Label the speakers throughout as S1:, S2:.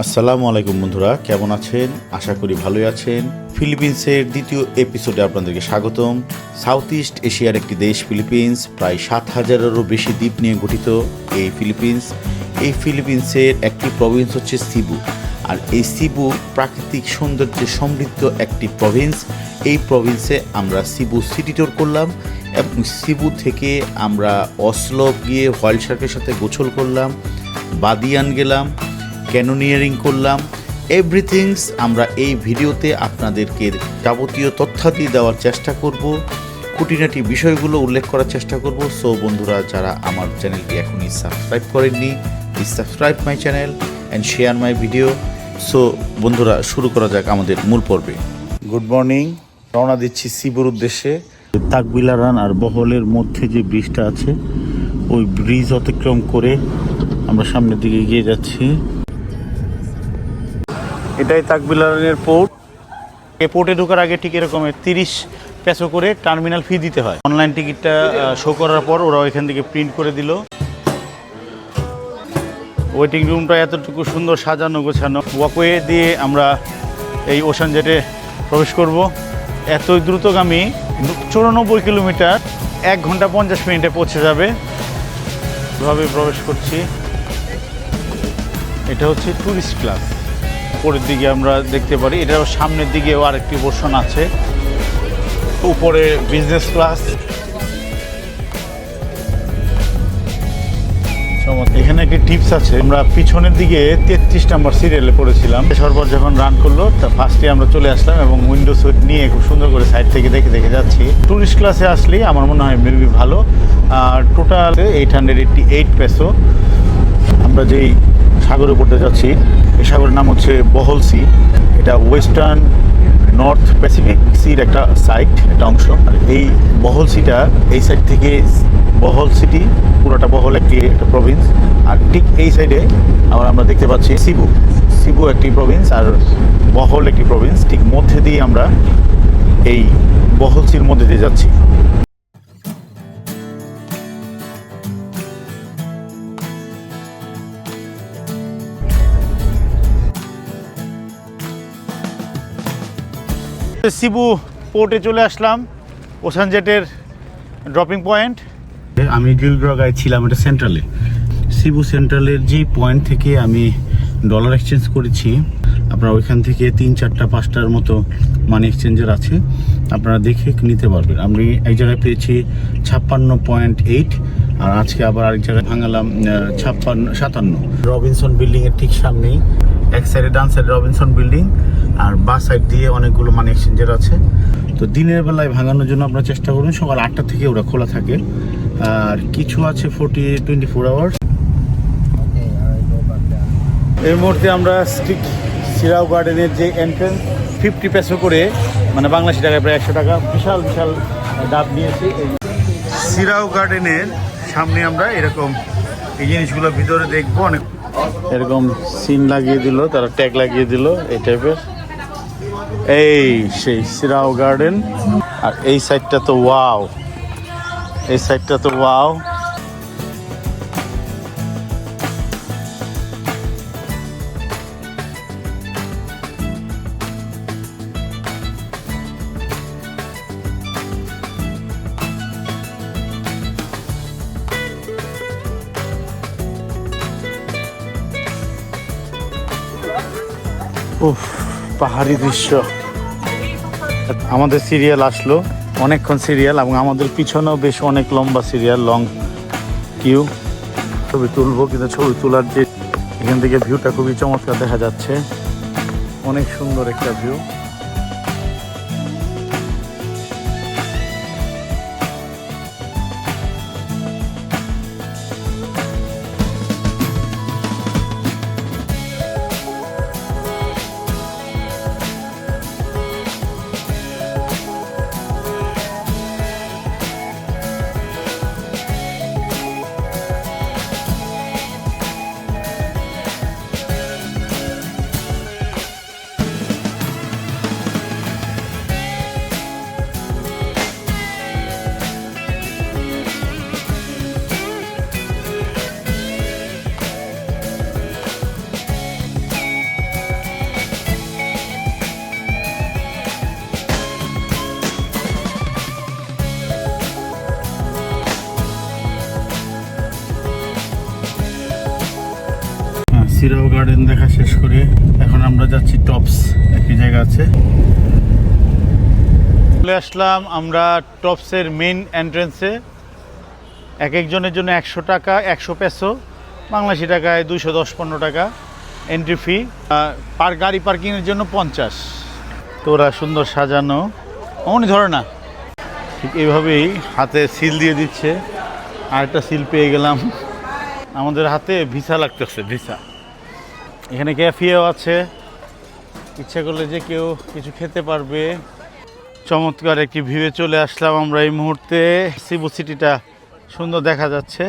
S1: আসসালামু আলাইকুম বন্ধুরা, কেমন আছেন? আশা করি ভালোই আছেন। ফিলিপিন্সের দ্বিতীয় এপিসোডে আপনাদেরকে স্বাগতম। সাউথ ইস্ট এশিয়ার একটি দেশ ফিলিপিন্স, প্রায় 7,000-এরও বেশি দ্বীপ নিয়ে গঠিত এই ফিলিপিন্সের একটি প্রভিন্স হচ্ছে সিবু। আর এই সিবু প্রাকৃতিক সৌন্দর্যে সমৃদ্ধ একটি প্রভিন্স। এই প্রভিন্সে আমরা সিবু সিটি ট্যুর করলাম এবং সিবু থেকে আমরা অসলো গিয়ে হোয়াইল্ড শার্কের সাথে গোসল করলাম, বাদিয়ান গেলাম, ক্যানোনিয়ারিং করলাম। এভরিথিংস আমরা এই ভিডিওতে আপনাদেরকে যাবতীয় তথ্যাদি দেওয়ার চেষ্টা করব, খুঁটিনাটি বিষয়গুলো উল্লেখ করার চেষ্টা করব। সো বন্ধুরা, যারা আমার চ্যানেলটি এখনই সাবস্ক্রাইব করেননি, please subscribe my channel and share my video. So বন্ধুরা, শুরু করা যাক আমাদের মূল পর্বে। গুড মর্নিং, রওনা দিচ্ছি সিবুর উদ্দেশ্যে। তাকবিলারান আর বহলের মধ্যে যে ব্রিজটা আছে, ওই ব্রিজ অতিক্রম করে আমরা সামনের দিকে এগিয়ে যাচ্ছি। এটাই তাকবিলারানের পোর্ট। এই পোর্টে ঢোকার আগে ঠিক এরকমের 30 পেসো করে টার্মিনাল ফি দিতে হয়। অনলাইন টিকিটটা শো করার পর ওরা এখান থেকে প্রিন্ট করে দিল। ওয়েটিং রুমটা এতটুকু সুন্দর সাজানো গোছানো। ওয়াকওয়ে দিয়ে আমরা এই ওশান জেটে প্রবেশ করব। এত দ্রুতগামী 94 কিলোমিটার 1 ঘন্টা 50 মিনিটে পৌঁছে যাবে। এভাবে প্রবেশ করছি। এটা হচ্ছে ট্যুরিস্ট ক্লাস। উপরের দিকে আমরা দেখতে পারি, এটার সামনের দিকেও আরেকটি পোর্শন আছে। উপরে বিজনেস ক্লাস। এখানে একটি টিপস আছে, আমরা পিছনের দিকে 33 নম্বর সিরিয়ালে পড়েছিলাম। সরবর যখন রান করলো, তা ফার্স্টে আমরা চলে আসলাম এবং উইন্ডো সিট নিয়ে খুব সুন্দর করে সাইড থেকে দেখে দেখে যাচ্ছি। ট্যুরিস্ট ক্লাসে আসলেই আমার মনে হয় মেবি ভালো। আর টোটাল 888 পেসো। আমরা যেই সাগরে পড়তে যাচ্ছি, এই সাগরের নাম হচ্ছে বহল সি। এটা ওয়েস্টার্ন নর্থ প্যাসিফিক সির একটা সাইট, একটা অংশ। আর এই বহল সিটা, এই সাইড থেকে বহল সিটি পুরোটা বহল একটা প্রভিন্স। আর ঠিক এই সাইডে আবার আমরা দেখতে পাচ্ছি সিবু একটি প্রভিন্স আর বহল একটি প্রভিন্স। ঠিক মধ্যে দিয়ে আমরা এই বহল সির মধ্যে দিয়ে যাচ্ছি। সিবু পোর্টে চলে আসলাম, ওশান জেটের ড্রপিং পয়েন্ট। আমি গিলগ্রগায় ছিলাম, এটা সেন্ট্রালে। সিবু সেন্ট্রালের যে পয়েন্ট থেকে আমি ডলার এক্সচেঞ্জ করেছি, আপনারা ওইখান থেকে 3, 4, 5টার মতো মানি এক্সচেঞ্জার আছে, আপনারা দেখে নিতে পারবেন। আমি এক জায়গায় পেয়েছি 56.8, আর আজকে আবার আরেক জায়গায় ভাঙালাম 57। রবিনসন বিল্ডিংয়ের ঠিক সামনেই, এক সাইডে ডান সাইডে রবিনসন বিল্ডিং, আর বাস সাইড দিয়ে অনেকগুলো মানি এক্সচেঞ্জার আছে। তো দিনের বেলায় ভাঙানোর জন্য আপনারা চেষ্টা করুন, সকাল 8টা থেকে ওরা খোলা থাকে। আর কিছু আছে 24 আওয়ার্স। এই মুহূর্তে আমরা সিরাও গার্ডেনের যে এন্ট্রেন্স, 50 পেসো করে, মানে বাংলাদেশি টাকায় প্রায় 100 টাকা, বিশাল বিশাল ডাব নিয়েছি। সিরাও গার্ডেনের সামনে আমরা এরকম এই জিনিসগুলো ভিতরে দেখবো। অনেক এরকম সিন লাগিয়ে দিল, তারা ট্যাগ লাগিয়ে দিল এই টাইপের। এই সেই সিরাও গার্ডেন। আর এই সাইডটা তো ওয়াও, এই সাইডটা তো ওয়াও। উফ, পাহাড়ি দৃশ্য। আমাদের সিরিয়াল আসলো, অনেকক্ষণ সিরিয়াল, এবং আমাদের পিছনেও বেশ অনেক লম্বা সিরিয়াল, লং কিউ। ছবি তুলবো, কিন্তু ছবি তোলার যে এখান থেকে ভিউটা খুবই চমৎকার দেখা যাচ্ছে, অনেক সুন্দর একটা ভিউ। সিরাও গার্ডেন দেখা শেষ করে এখন আমরা যাচ্ছি টপস, একই জায়গা আছে। চলে আসলাম আমরা টপসের মেইন এন্ট্রেন্সে। এক একজনের জন্য 100 টাকা, 100 পেসো, বাংলাদেশি টাকায় 210-15 টাকা এন্ট্রি ফি। পার গাড়ি পার্কিংয়ের জন্য 50। তো ওরা সুন্দর সাজানো, অমনি ধরে না, ঠিক এইভাবেই হাতে সিল দিয়ে দিচ্ছে। আরেকটা সিল পেয়ে গেলাম। আমাদের হাতে ভিসা লাগতেছে, ভিসা। এখানে ক্যাফেও আছে, ইচ্ছা করলে যে কেউ কিছু খেতে পারবে। চমৎকার একটি ভিউয়ে চলে আসলাম আমরা এই মুহূর্তে। সিবু সিটিটা সুন্দর দেখা যাচ্ছে।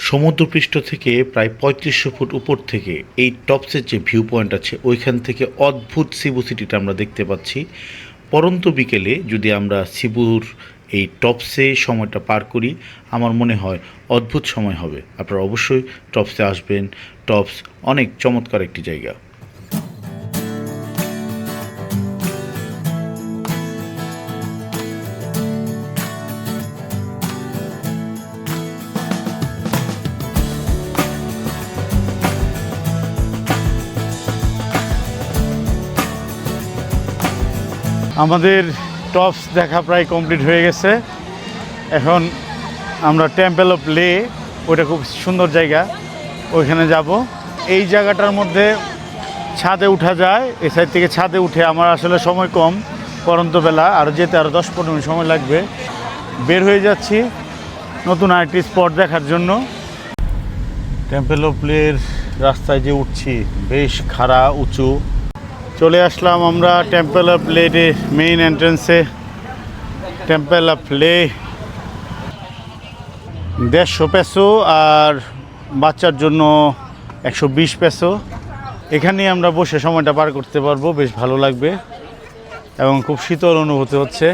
S1: সমুদ্রপৃষ্ঠ থেকে প্রায় 3500 ফুট উপর থেকে এই টপসের যে ভিউ পয়েন্ট আছে ওইখান থেকে অদ্ভুত সিবু সিটিটা আমরা দেখতে পাচ্ছি। পরন্ত বিকেলে যদি আমরা সিবুর এই টপসে সময়টা পার করি, আমার মনে হয় অদ্ভুত সময় হবে। আপনারা অবশ্যই টপসে আসবেন। টপস অনেক চমৎকার একটি জায়গা। আমাদের টপস দেখা প্রায় কমপ্লিট হয়ে গেছে। এখন আমরা টেম্পল অফ লে, ওটা খুব সুন্দর জায়গা, ওইখানে যাব। এই জায়গাটার মধ্যে ছাদে উঠা যায়, এই সাইড থেকে ছাদে উঠে। আমার আসলে সময় কম, পরন্ত বেলা, আর যেতে আরও 10-15 মিনিট সময় লাগবে। বের হয়ে যাচ্ছি নতুন আরেকটি স্পট দেখার জন্য। টেম্পল অফ লের রাস্তায় যে উঠছি, বেশ খাড়া উঁচু। চলে আসলাম আমরা টেম্পল অফ লের মেইন এন্ট্রেন্সে। টেম্পল অফ লে 150 পেসো, আর বাচ্চার জন্য 120 পেসো। এখানেই আমরা বসে সময়টা পার করতে পারবো, বেশ ভালো লাগবে এবং খুব শীতল অনুভূতি হচ্ছে।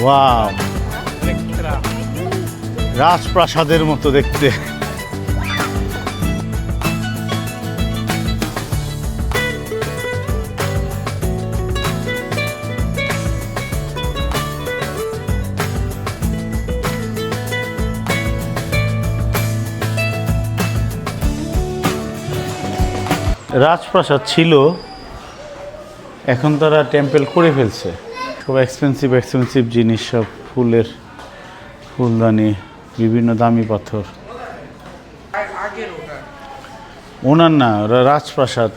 S1: ওয়াও, রাজপ্রাসাদের মতো দেখতে। রাজপ্রাসাদ ছিল, এখন তারা টেম্পল করে ফেলছে। খুব এক্সপেন্সিভ জিনিস, সব ফুলের ফুলদানি, বিভিন্ন দামি পাথর। ওনার না, ওরা রাজপ্রাসাদ।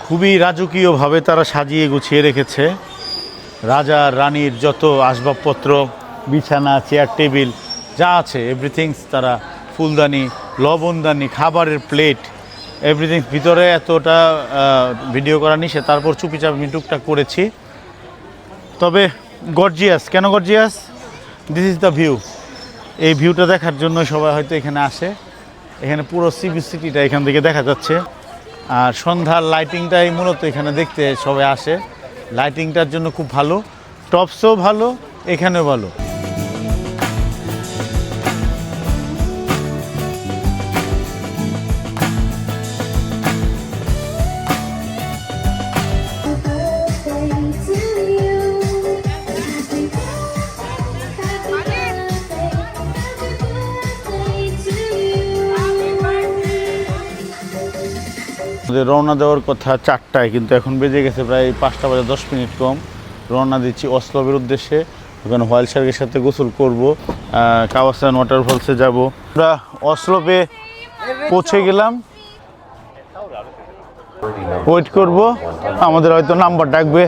S1: খুবই রাজকীয়ভাবে তারা সাজিয়ে গুছিয়ে রেখেছে। রাজা রানীর যত আসবাবপত্র, বিছানা, চেয়ার টেবিল যা আছে, এভরিথিংস তারা, ফুলদানি, লবণদানি, খাবারের প্লেট, এভরিথিং। ভিতরে এতটা ভিডিও করা নিষেধ, তারপর চুপিচাপ আমি টুকটাক করেছি। তবে গর্জিয়াস, কেন gorgeous? This is the view. এই ভিউটা দেখার জন্য সবাই হয়তো এখানে আসে। এখানে পুরো সিবি সিটিটা এখান থেকে দেখা যাচ্ছে। আর সন্ধ্যার লাইটিংটাই মূলত এখানে দেখতে সবাই আসে। লাইটিংটার জন্য খুব ভালো। টপসও ভালো, এখানেও ভালো। রওনা দেওয়ার কথা 4টায়, কিন্তু এখন বেজে গেছে প্রায় 5টা বাজে 10 মিনিট কম। রওনা দিচ্ছি অসলোবের উদ্দেশ্যে। ওখানে হোয়াইল শার্কের সাথে গোসল করব, কাওয়াসান ওয়াটারফলসে যাব। আমরা অসলোবে পৌঁছে গেলাম, ওয়েট করব, আমাদের হয়তো নাম্বার ডাকবে।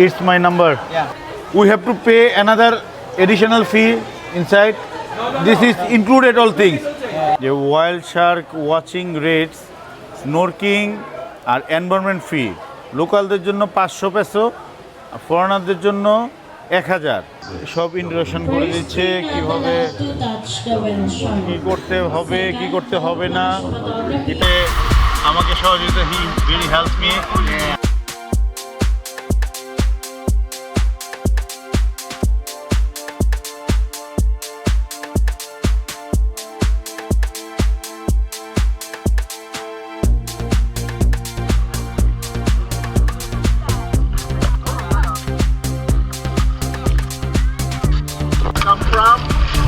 S1: It's my number. We have to pay another additional fee inside. This is included all things. যে ওয়াইল্ড শার্ক ওয়াচিং রেটস, স্নোরকিং আর এনভায়রনমেন্ট ফি। লোকালদের জন্য 500 পেসো, ফরেনারদের জন্য 1000। সব ইন্ট্রোডাকশন করে দিচ্ছে কিভাবে কি করতে হবে, কি করতে হবে না। এটা আমাকে সহযোগিতা, হি ভেরি হেল্প মি।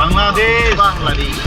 S1: বাংলাদেশ।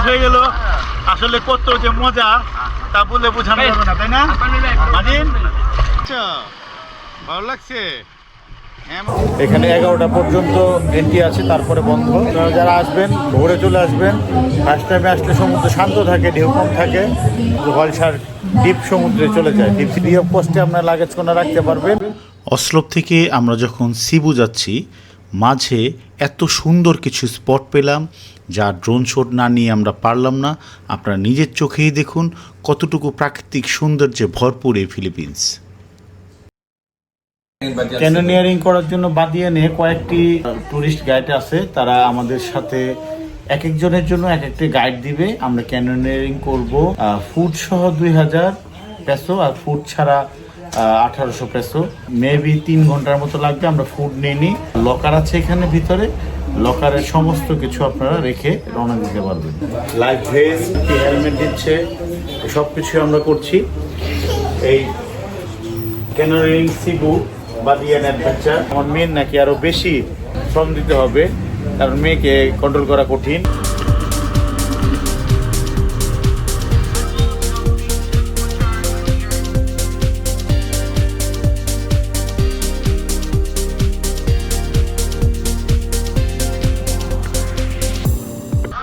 S1: হয়ে গেল আসলে কত যে মজা তা বলে বোঝানো যাবে না, তাই না মাজিন? আচ্ছা, ভালো লাগছে। এখানে 11টা পর্যন্ত এন্ট্রি আছে, তারপরে বন্ধ। যারা আসবেন ভোরে চলে আসবেন। ফার্স্ট টাইমে আসলে সমুদ্র শান্ত থাকে, ঢেউ কম থাকে, গলসার ডিপ সমুদ্রে চলে যায়। ডিপ ফ্রি অফ কস্টে আপনার লাগেজ কোনা রাখতে পারবেন। অসলোপ থেকে আমরা যখন সিবু যাচ্ছি, মাঝে এত সুন্দর কিছু স্পট পেলাম যা ড্রোন শট না নিয়ে আমরা পারলাম না। আপনারা নিজের চোখেই দেখুন কতটুকু প্রাকৃতিক সৌন্দর্যে ভরপুর এই ফিলিপিন্স। ক্যানোনিয়ারিং করার জন্য বাদিয়ে নিয়ে কয়েকটি টুরিস্ট গাইড আছে, তারা আমাদের সাথে এক একজনের জন্য এক একটি গাইড দিবে। আমরা ক্যানোনিয়ারিং করব। ফুড সহ 2000 পেসো আর ফুড ছাড়া 1800 পেসো। মেবি 3 ঘন্টার মতো লাগবে। আমরা ফুড নিয়ে নিই। লকার আছে এখানে ভিতরে, লকারের সমস্ত কিছু আপনারা রেখে রওনা দিতে পারবেন। লাইফ ভেস্ট, হেলমেট দিচ্ছে, সব কিছু আমরা করছি। এই ক্যানোনিয়ারিং সিবু বাদিয়ান অ্যাডভেঞ্চার। আমার মেয়ের নাকি আরো বেশি শ্রম দিতে হবে, কারণ মেয়েকে কন্ট্রোল করা কঠিন।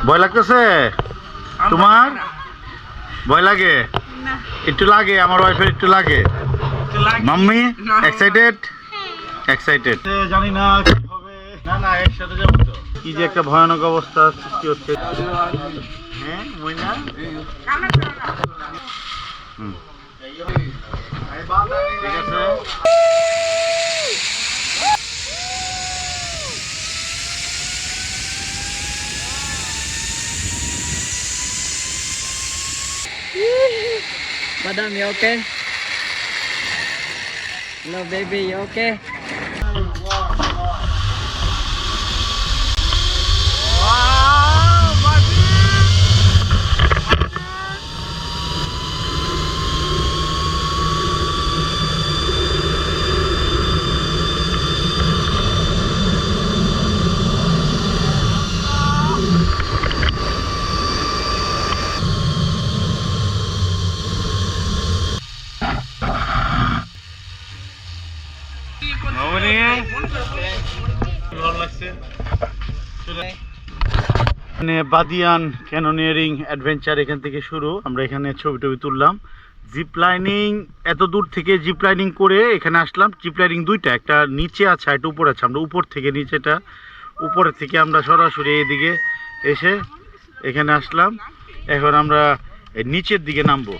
S1: ভয় লাগতেছে তোমার? ভয় লাগে? একটু লাগে, আমার ওয়াইফের একটু লাগে। Mummy excited? এক্সাইটেড। জানি না কি হবে। না না, একসাথে যাবো তো। কি যে একটা ভয়ানক অবস্থা সৃষ্টি হচ্ছে। হ্যাঁ মইনা, ঠিক আছে।
S2: Madam, you okay? Hello, baby, you okay?
S1: Badian canyoneering adventure এখান থেকে শুরু। আমরা এখানে ছবি টবি তুললাম। জিপ লাইনিং, এত দূর থেকে জিপ লাইনিং করে এখানে আসলাম। জিপ লাইনিং দুইটা, একটা নিচে আছে একটা উপরে আছে। আমরা উপর থেকে নিচেটা, উপরের থেকে আমরা সরাসরি এদিকে এসে এখানে আসলাম। এখন আমরা নিচের দিকে নামবো।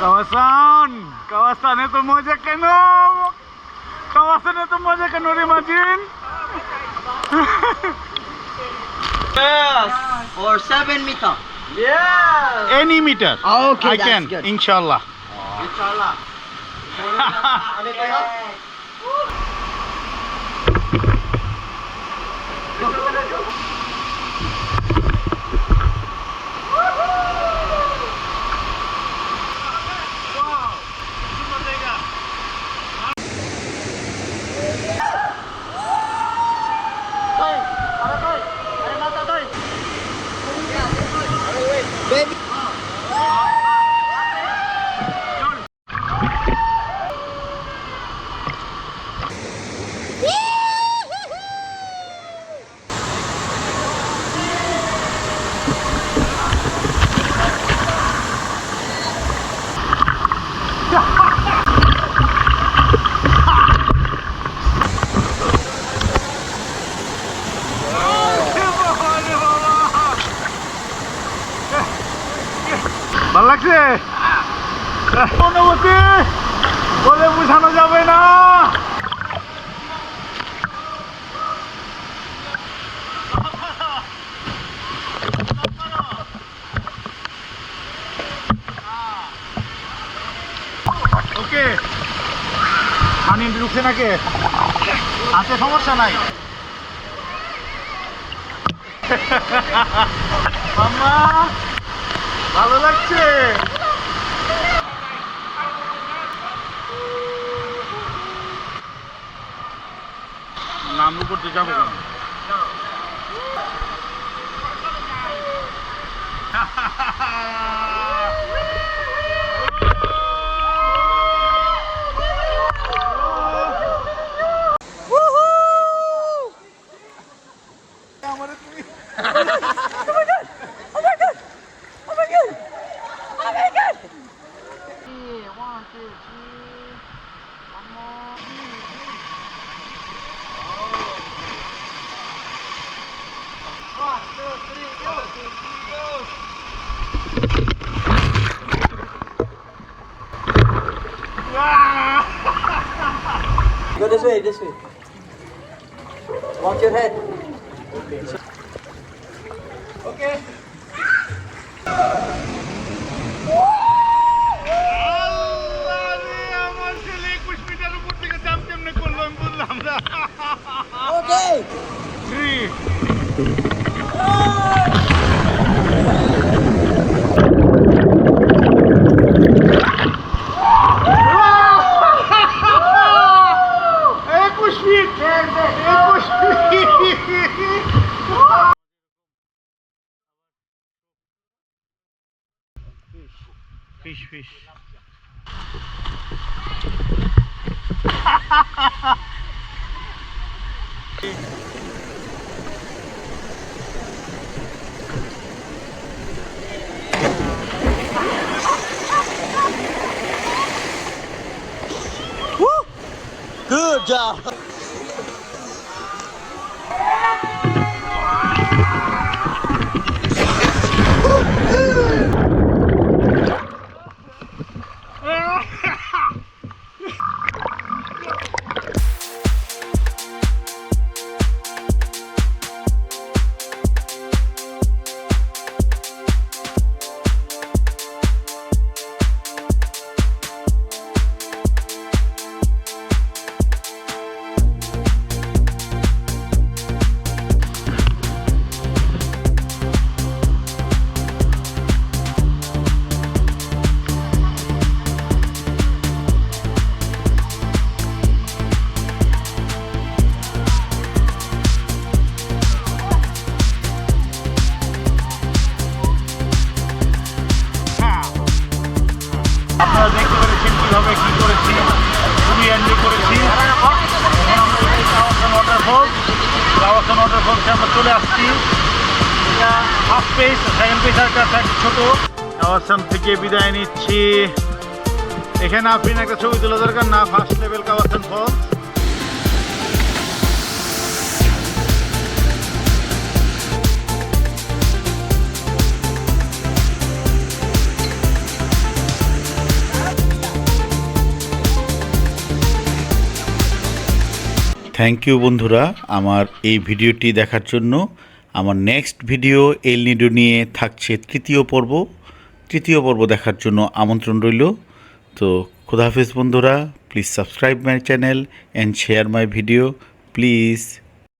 S3: Kawasan itu moja keno. Kawasan itu moja keno imagine.
S4: Yes, or 7 meter.
S3: Yeah. Any meter.
S4: Okay,
S3: I
S4: that's
S3: can,
S4: good.
S3: inshallah.
S4: Inshallah. Baby.
S3: ভালো লাগছে অনুভূতি বলে বোঝানো যাবে না। ওকে পানি ঢুকছে নাকি আছে সমস্যা নাই মামা ভালো লাগছে নাম করতে যাবো কেন
S4: Go this way, this way. Watch your head. Okay.
S3: আমার ছেলে 21 মিটার উপর থেকে জাম্প কেমনে করলো আমি বললাম না
S4: Okay.
S3: 3 21 feet 21 feet fish
S4: Good job. আপনারা দেখতে পেরেছেন কীভাবে কী করেছি খুবই এনজয় করেছি কাওয়াসান ওয়াটারফলসে আমরা চলে আসছি এটা হাফ পেজ সেকেন্ড পেজ আর কাছে ছোট কাওয়াসান থেকে বিদায় নিচ্ছি এখানে আপনি একটা ছবি তোলা দরকার না first level Kawasan falls
S1: thank you বন্ধুরা আমার এই ভিডিওটি দেখার জন্য। আমার নেক্সট ভিডিও এল নিডো নিয়ে থাকছে তৃতীয় পর্ব দেখার জন্য আমন্ত্রণ রইল। তো খুদা হাফেজ বন্ধুরা, please subscribe my channel and share my video please.